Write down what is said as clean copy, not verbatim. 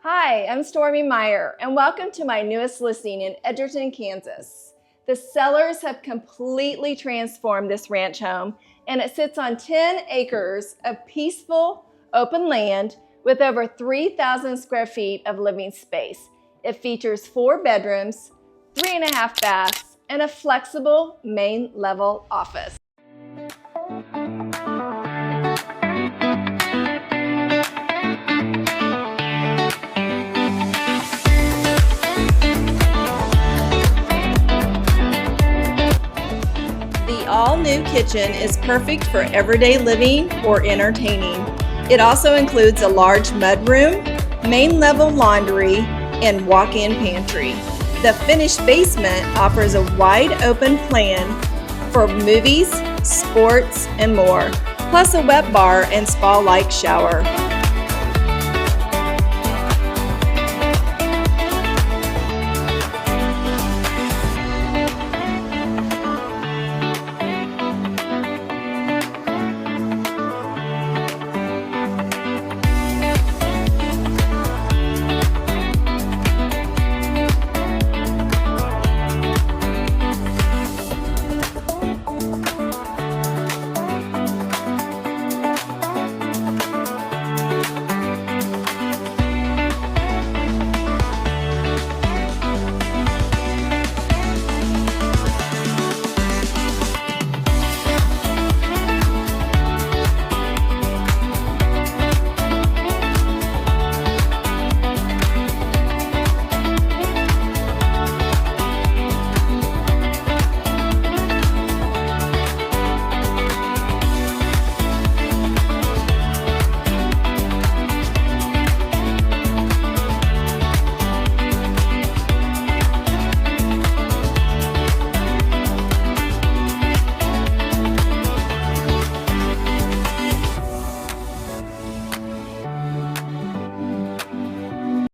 Hi, I'm Stormy Meyer, and welcome to my newest listing in Edgerton, Kansas. The sellers have completely transformed this ranch home, and it sits on 10 acres of peaceful, open land with over 3,000 square feet of living space. It features 4 bedrooms, 3.5 baths, and a flexible main level office. The all-new kitchen is perfect for everyday living or entertaining. It also includes a large mudroom, main level laundry, and walk-in pantry. The finished basement offers a wide open plan for movies, sports, and more, plus a wet bar and spa-like shower.